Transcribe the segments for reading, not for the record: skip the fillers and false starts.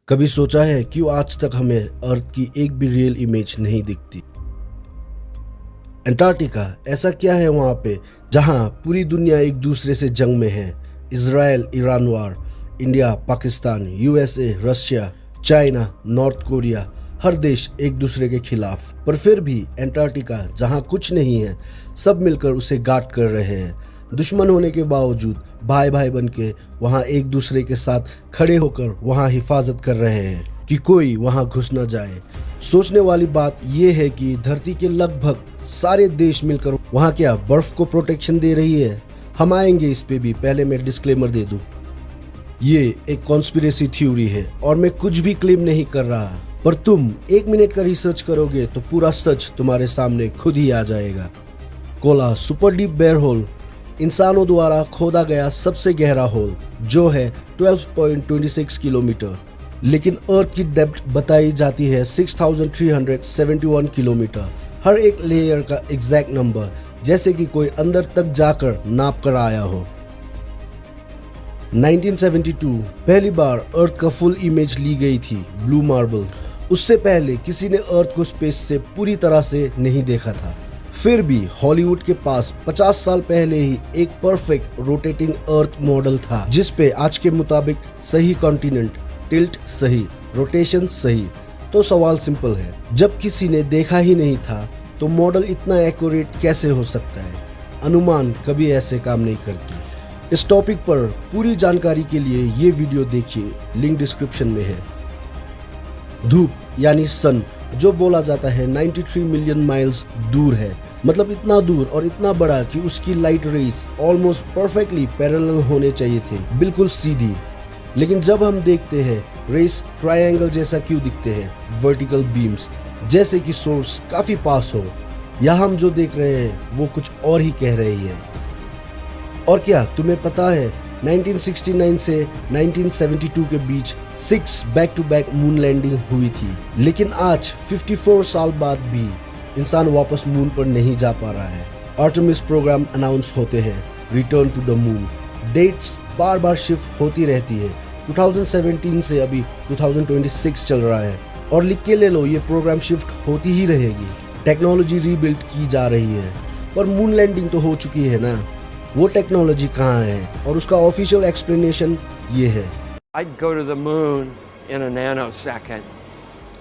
कभी सोचा है क्यों आज तक हमें अर्थ की एक भी रियल इमेज नहीं दिखती? अंटार्कटिका ऐसा क्या है वहाँ पे जहाँ पूरी दुनिया एक दूसरे से जंग में है? Israel Iran war, India Pakistan, USA Russia, China North Korea, हर देश एक दूसरे के खिलाफ। पर फिर भी अंटार्कटिका जहाँ कुछ नहीं है, सब मिलकर उसे गार्ड कर रहे हैं। दुश्मन होने के बावजूद भाई भाई बन के वहाँ एक दूसरे के साथ खड़े होकर वहाँ हिफाजत कर रहे हैं कि कोई वहाँ घुस न जाए। सोचने वाली बात यह है कि धरती के लगभग सारे देश मिलकर वहाँ क्या बर्फ को प्रोटेक्शन दे रही है? हम आएंगे इस पे भी, पहले मैं डिस्क्लेमर दे दूं। ये एक कॉन्स्पिरेसी थ्योरी है और मैं कुछ भी क्लेम नहीं कर रहा, पर तुम 1 मिनट का रिसर्च करोगे तो पूरा सच तुम्हारे सामने खुद ही आ जाएगा। Kola super deep borehole इंसानों द्वारा खोदा गया सबसे गहरा होल, जो है 12.26 किलोमीटर, लेकिन अर्थ की डेप्थ बताई जाती है 6371 किलोमीटर। हर एक लेयर का एग्जैक्ट नंबर, जैसे कि कोई अंदर तक जाकर नाप कर आया हो। 1972 पहली बार अर्थ का फुल इमेज ली गई थी, ब्लू मार्बल। उससे पहले किसी ने अर्थ को स्पेस से पूरी तरह से नहीं देखा था। फिर भी हॉलीवुड के पास 50 साल पहले ही एक परफेक्ट रोटेटिंग अर्थ मॉडल था, जिस पे आज के मुताबिक सही कॉन्टिनेंट, टिल्ट सही, रोटेशन सही। तो सवाल सिंपल है, जब किसी ने देखा ही नहीं था तो मॉडल इतना एक्यूरेट कैसे हो सकता है? अनुमान कभी ऐसे काम नहीं करती। इस टॉपिक पर पूरी जानकारी के लिए ये वीडियो देखिए, लिंक डिस्क्रिप्शन में है। धूप यानी सन, जो बोला जाता है 93 मिलियन माइल्स दूर है, मतलब इतना दूर और इतना बड़ा कि उसकी light rays almost perfectly parallel होने चाहिए थे, बिल्कुल सीधी। लेकिन जब हम देखते हैं रेस ट्रायंगल जैसा क्यों दिखते हैं? वर्टिकल बीम्स, जैसे कि सोर्स काफी पास हो। यहाँ हम जो देख रहे हैं वो कुछ और ही कह रही है। और क्या तुम्हें पता है 1969 से 1972 के बीच 6 back to back moon landing हुई थी, लेकिन आज 54 साल बाद भी इंसान वापस मून पर नहीं जा पा रहा है। आर्टेमिस प्रोग्राम अनाउंस होते हैं, return to the moon. Dates बार बार शिफ्ट होती रहती है। 2017 से अभी 2026 चल रहा है और लिख के ले लो, ये प्रोग्राम शिफ्ट होती ही रहेगी। टेक्नोलॉजी रीबिल्ड की जा रही है, पर मून लैंडिंग तो हो चुकी है ना, वो टेक्नोलॉजी कहाँ है? और उसका ऑफिशियल एक्सप्लेनेशन ये है। I'd go to the moon in a nanosecond.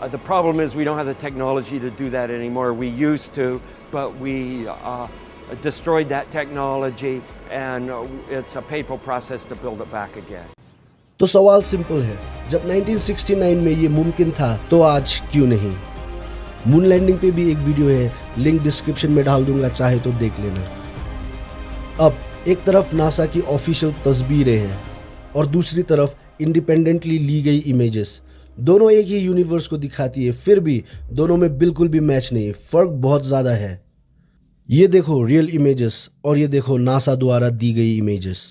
The problem is we don't have the technology to do that anymore. We used to, but we destroyed that technology and it's a painful process to build it back again. तो सवाल simple है, जब 1969 में ये मुमकिन था तो आज क्यों नहीं? मून लैंडिंग पे भी एक वीडियो है, लिंक डिस्क्रिप्शन में डाल दूंगा, चाहे तो देख लेना। अब एक तरफ नासा की ऑफिशियल तस्वीरें हैं और दूसरी तरफ इंडिपेंडेंटली ली गई इमेजेस। दोनों एक ही यूनिवर्स को दिखाती है, फिर भी दोनों में बिल्कुल भी मैच नहीं, फर्क बहुत ज़्यादा है। ये देखो रियल इमेजेस और ये देखो नासा द्वारा दी गई इमेजेस।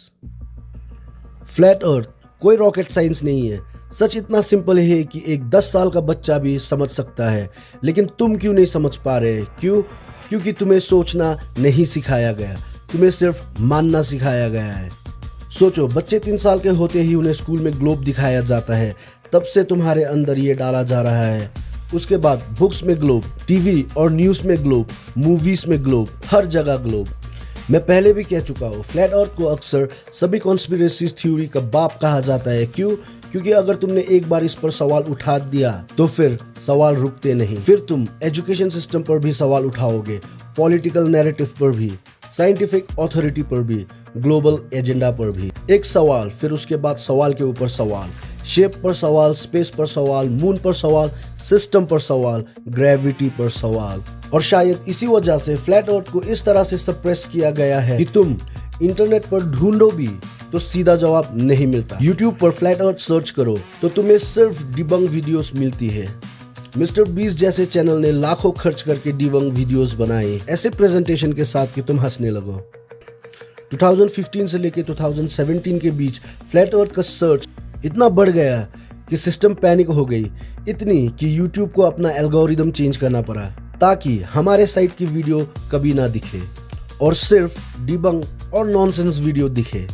फ्लैट अर्थ कोई रॉकेट साइंस नहीं है। सच इतना सिंपल है कि एक 10 साल का बच्चा भी समझ सकता है, लेकिन तुम क्यों नहीं समझ पा रहे? क्यों? क्योंकि तुम्हें सोचना नहीं सिखाया गया, तुम्हें सिर्फ मानना सिखाया गया है। सोचो, बच्चे 3 साल के होते ही उन्हें स्कूल में ग्लोब दिखाया जाता है, तब से तुम्हारे अंदर ये डाला जा रहा है। उसके बाद बुक्स में ग्लोब, टीवी और न्यूज़ में ग्लोब, मूवीज में ग्लोब, हर जगह ग्लोब। मैं पहले भी कह चुका हूँ, फ्लैट अर्थ को अक्सर सभी कॉन्स्पिरेसी थ्योरी का बाप कहा जाता है। क्यों? क्योंकि अगर तुमने एक बार इस पर सवाल उठा दिया तो फिर सवाल रुकते नहीं। फिर तुम एजुकेशन सिस्टम पर भी सवाल उठाओगे, पॉलिटिकल नैरेटिव पर भी, साइंटिफिक अथॉरिटी पर भी, ग्लोबल एजेंडा पर भी। एक सवाल, फिर उसके बाद सवाल के ऊपर सवाल, शेप पर सवाल, स्पेस पर सवाल, मून पर सवाल, सिस्टम पर सवाल, ग्रेविटी पर सवाल। और शायद इसी वजह से फ्लैट अर्थ को इस तरह से सप्रेस किया गया है कि तुम इंटरनेट पर ढूंढो भी तो सीधा जवाब नहीं मिलता। यूट्यूब पर फ्लैट अर्थ सर्च करो तो तुम्हें सिर्फ डिबंक वीडियोस मिलती है। मिस्टर बीस्ट जैसे चैनल ने लाखों खर्च करके डिबंक वीडियोस बनाए ऐसे प्रेजेंटेशन के साथ कि तुम हंसने लगो। 2015 से लेकर 2017 के बीच फ्लैट अर्थ का सर्च इतना बढ़ गया कि सिस्टम पैनिक हो गई, इतनी कि यूट्यूब को अपना एल्गोरिदम चेंज करना पड़ा ताकि हमारे साइट की वीडियो कभी ना दिखे और सिर्फ डिबंक और नॉनसेंस वीडियो दिखे।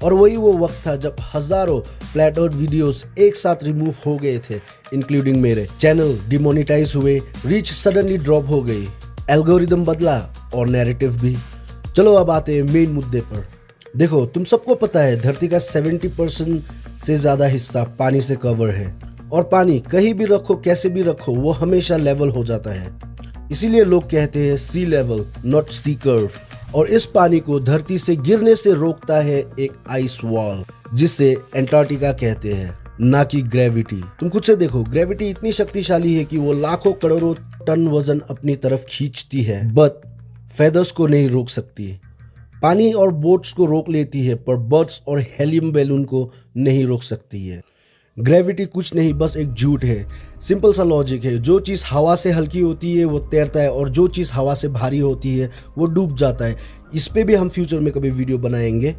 और वही वो वक्त था जब हजारों फ्लैट अर्थ वीडियोस एक साथ रिमूव हो गए थे, इंक्लूडिंग मेरे। चैनल डिमोनेटाइज हुए, रीच सडनली ड्रॉप हो गई, एल्गोरिदम बदला और नैरेटिव भी। चलो अब आते हैं मेन मुद्दे पर। देखो, तुम सबको पता है धरती का 70% से ज्यादा हिस्सा पानी से कवर है, और पानी कहीं भी रखो, कैसे भी रखो, वो हमेशा लेवल हो जाता है। इसीलिए लोग कहते हैं सी लेवल नॉट सी कर्व। और इस पानी को धरती से गिरने से रोकता है एक आइस वॉल, जिसे एंटार्क्टिका कहते हैं, ना कि ग्रेविटी। तुम खुद से देखो, ग्रेविटी इतनी शक्तिशाली है कि वो लाखों करोड़ों टन वजन अपनी तरफ खींचती है, बट फेदर्स को नहीं रोक सकती। पानी और बोट्स को रोक लेती है, पर बर्ड्स और हेलियम बैलून को नहीं रोक सकती है। ग्रेविटी कुछ नहीं, बस एक झूठ है। सिंपल सा लॉजिक है, जो चीज़ हवा से हल्की होती है वो तैरता है, और जो चीज़ हवा से भारी होती है वो डूब जाता है। इस पे भी हम फ्यूचर में कभी वीडियो बनाएंगे।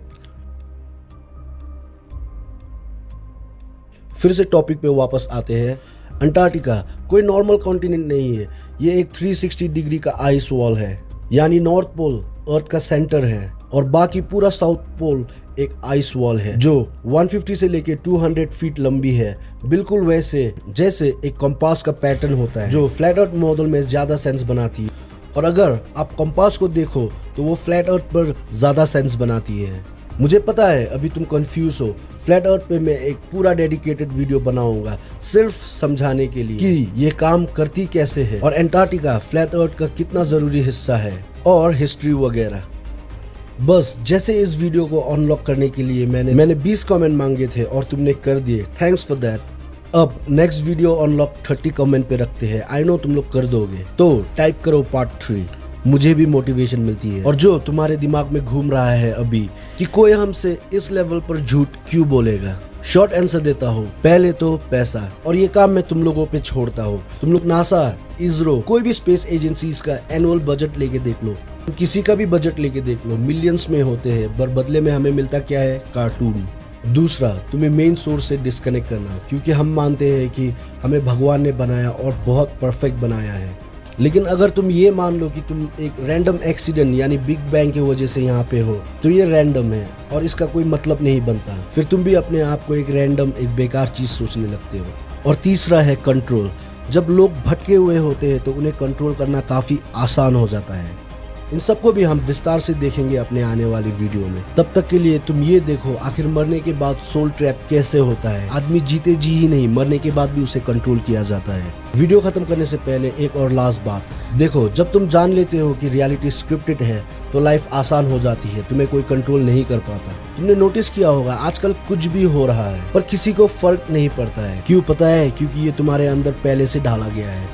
फिर से टॉपिक पे वापस आते हैं। अंटार्कटिका कोई नॉर्मल कॉन्टिनेंट नहीं है, ये एक 360 डिग्री का आइस वॉल है। यानी नॉर्थ पोल अर्थ का सेंटर है, और बाकी पूरा साउथ पोल एक आइस वॉल है जो 150 से लेके 200 फीट लंबी है, बिल्कुल वैसे जैसे एक कंपास का पैटर्न होता है, जो फ्लैट अर्थ मॉडल में ज्यादा सेंस बनाती है। और अगर आप कंपास को देखो तो वो फ्लैट अर्थ पर ज्यादा सेंस बनाती है। मुझे पता है अभी तुम कंफ्यूज हो, फ्लैट अर्थ पे मैं एक पूरा डेडिकेटेड वीडियो बनाऊंगा सिर्फ समझाने के लिए कि ये काम करती कैसे है, और अंटार्कटिका फ्लैट अर्थ का कितना जरूरी हिस्सा है, और हिस्ट्री वगैरह। बस जैसे इस वीडियो को अनलॉक करने के लिए मैंने 20 कमेंट मांगे थे और तुमने कर दिए, थैंक्स फॉर दैट। अब नेक्स्ट वीडियो अनलॉक 30 कमेंट पे रखते हैं, आई नो तुम लोग कर दोगे, तो टाइप करो पार्ट 3, मुझे भी मोटिवेशन मिलती है। और जो तुम्हारे दिमाग में घूम रहा है अभी कि कोई हमसे इस लेवल पर झूठ क्यों बोलेगा, शॉर्ट आंसर देता हूँ, पहले तो पैसा, और ये काम मैं तुम लोगों पे छोड़ता हूँ। तुम लोग नासा, इसरो, कोई भी स्पेस एजेंसीज का एनुअल बजट लेके देख लो, किसी का भी बजट लेके देख लो, मिलियंस में होते हैं, पर बदले में हमें मिलता क्या है, कार्टून। दूसरा, तुम्हें मेन सोर्स से डिस्कनेक्ट करना, क्योंकि हम मानते हैं कि हमें भगवान ने बनाया और बहुत परफेक्ट बनाया है। लेकिन अगर तुम ये मान लो कि तुम एक रैंडम एक्सीडेंट यानी बिग बैंग की वजह से यहाँ पे हो, तो ये रैंडम है और इसका कोई मतलब नहीं बनता। फिर तुम भी अपने आप को एक रैंडम, एक बेकार चीज सोचने लगते हो। और तीसरा है कंट्रोल। जब लोग भटके हुए होते हैं तो उन्हें कंट्रोल करना काफी आसान हो जाता है। इन सबको भी हम विस्तार से देखेंगे अपने आने वाली वीडियो में। तब तक के लिए तुम ये देखो आखिर मरने के बाद सोल ट्रैप कैसे होता है। आदमी जीते जी ही नहीं, मरने के बाद भी उसे कंट्रोल किया जाता है। वीडियो खत्म करने से पहले एक और लास्ट बात, देखो जब तुम जान लेते हो कि रियलिटी स्क्रिप्टेड है तो लाइफ आसान हो जाती है, तुम्हें कोई कंट्रोल नहीं कर पाता। तुमने नोटिस किया होगा आजकल कुछ भी हो रहा है पर किसी को फर्क नहीं पड़ता है। क्यों पता है? क्योंकि ये तुम्हारे अंदर पहले से डाला गया है।